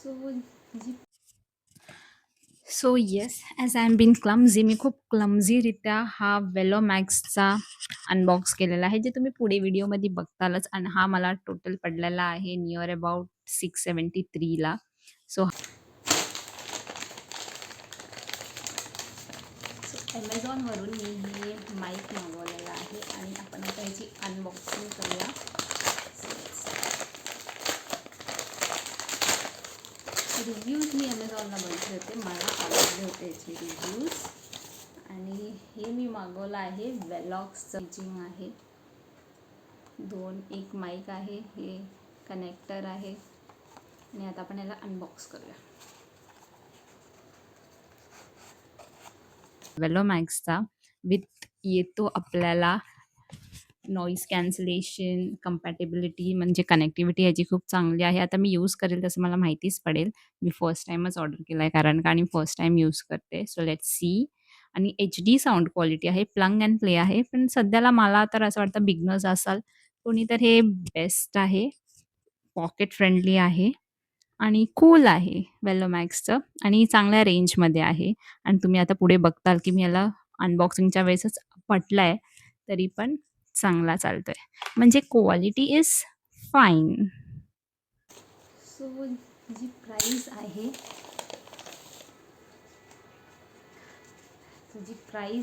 So जी so yes, as I am been clumsy, मी खूप क्लमझीरित्या हा वेलोमॅक्सचा अनबॉक्स केलेला आहे, जे तुम्ही पुढे व्हिडिओमध्ये बघतालच. आणि हा मला टोटल पडलेला आहे नियर अबाउट 673ला. सो ॲमेझॉनवरून मी हे माईक मागवलेला आहे आणि आपण आता ह्याची अनबॉक्सिंग करूया. रिव्ह्यूज मी ॲमेझॉनला बघितले होते, मला आवडले होते याचे रिव्ह्यूज. आणि हे मी मागवलं आहे वेलॉक्सचं चार्जिंग आहे, एक माईक आहे, हे कनेक्टर आहे. आणि आता आपण याला अनबॉक्स करूया. वेलोमॅक्सचा विथ येतो आपल्याला नॉईज कॅन्सलेशन, कम्पॅटेबिलिटी म्हणजे कनेक्टिव्हिटी याची खूप चांगली आहे. आता मी यूज करेल तसं मला माहितीच पडेल. मी फर्स्ट टाईमच ऑर्डर केला आहे कारण का, आणि फर्स्ट टाईम यूज करते. So let's see. आणि HD साऊंड क्वालिटी आहे, प्लग अँड प्ले आहे. पण सध्याला मला तर असं वाटतं बिगनर्स असाल कोणी तर हे बेस्ट आहे. पॉकेट फ्रेंडली आहे आणि कूल आहे वेलोमॅक्सचं, आणि चांगल्या रेंजमध्ये आहे. आणि तुम्ही आता पुढे बघताल की मी याला अनबॉक्सिंगच्या वेळेसच पटलाय, तरी पण चांगला चालतोय, म्हणजे क्वालिटी इज फाईन. सो जी प्राईस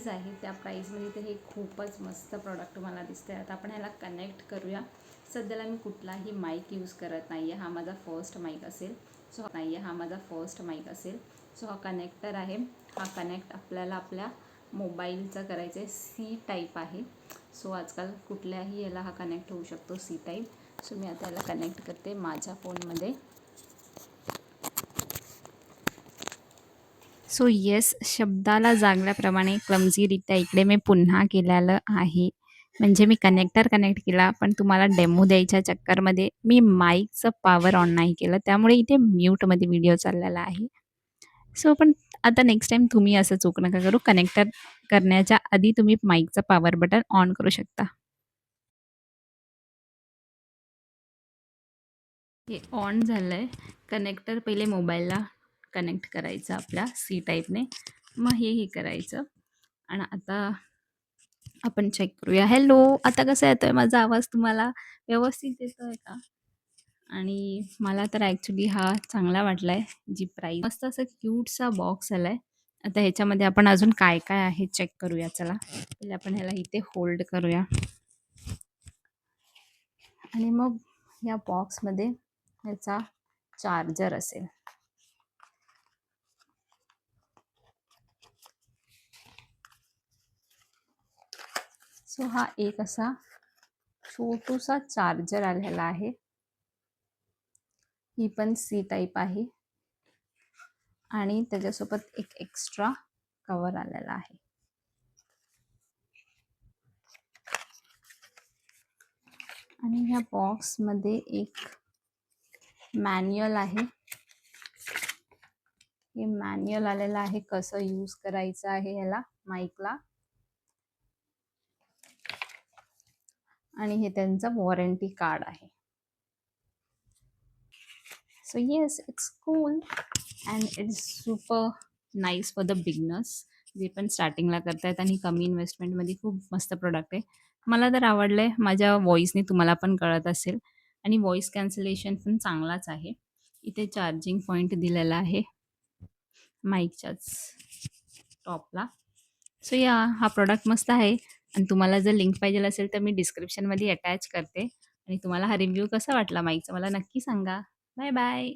आहे, त्या प्राईजमध्ये तर हे खूपच मस्त प्रॉडक्ट मला दिसतंय. आता आपण ह्याला कनेक्ट करूया. सध्याला मी कुठलाही माईक यूज करत नाही आहे, हा माझा फर्स्ट माईक असेल. सो हा कनेक्टर आहे. हा कनेक्ट आपल्याला आपल्या मोबाईलचा करायचा आहे. सी टाईप आहे. सो आजकाल कुठल्याही याला हा कनेक्ट होऊ शकतो, सी टाईप. सो मी आता याला कनेक्ट करते माझ्या फोनमध्ये. सो येस, शब्दाला जागल्याप्रमाणे क्लमझीरित्या इकडे मी पुन्हा केलेलं आहे. म्हणजे मी कनेक्ट केला, पण तुम्हाला डेमो द्यायच्या चक्करमध्ये मी माईकचं पॉवर ऑन नाही केलं, त्यामुळे इथे म्यूटमध्ये व्हिडिओ चाललेला आहे. सो पण आता नेक्स्ट टाईम तुम्ही असं चूक नका करू. कनेक्टर करण्याच्या आधी तुम्ही माईकचं पॉवर बटन ऑन करू शकता. हे ऑन झालं आहे. कनेक्टर पहिले मोबाईलला कनेक्ट करायचं आपल्या सी टाईपने, मग हे करायचं. आणि आता आपण चेक करूया. हॅलो, आता कसा येतोय माझा आवाज? तुम्हाला व्यवस्थित येतोय का? आणि मला तर ॲक्च्युली हा चांगला वाटला आहे. जी प्राईस, मस्त असं क्यूटसा बॉक्स आला आहे. आता ह्याच्यामध्ये आपण अजून काय काय आहे चेक करूया. चला, पहिले आपण ह्याला इथे होल्ड करूया आणि मग या बॉक्समध्ये ह्याचा चार्जर असेल. सो हा एक असा छोटूसा चार्जर आलेला आहे. ही पण सी टाईप आहे आणि त्याच्यासोबत एक एक्स्ट्रा कवर आलेला आहे. आणि ह्या बॉक्समध्ये एक मॅन्युअल आहे. हे मॅन्युअल आलेलं आहे, कसं यूज करायचं आहे ह्याला माईकला. आणि हे त्यांचं वॉरंटी कार्ड आहे. So yes, it's cool and it's super nice for the beginners, जे पण स्टार्टिंगला करतायत. आणि कमी इन्व्हेस्टमेंटमध्ये खूप मस्त प्रोडक्ट आहे. मला तर आवडलं आहे. माझ्या व्हॉईसने तुम्हाला पण कळत असेल. आणि व्हॉईस कॅन्सलेशन पण चांगलाच आहे. इथे चार्जिंग पॉईंट दिलेला आहे माईकच्याच टॉपला. सो या, हा प्रॉडक्ट मस्त आहे. आणि तुम्हाला जर लिंक पाहिजे असेल तर मी डिस्क्रिप्शनमध्ये अटॅच करते. आणि तुम्हाला हा रिव्ह्यू कसा वाटला माईकचा मला नक्की सांगा. Bye bye.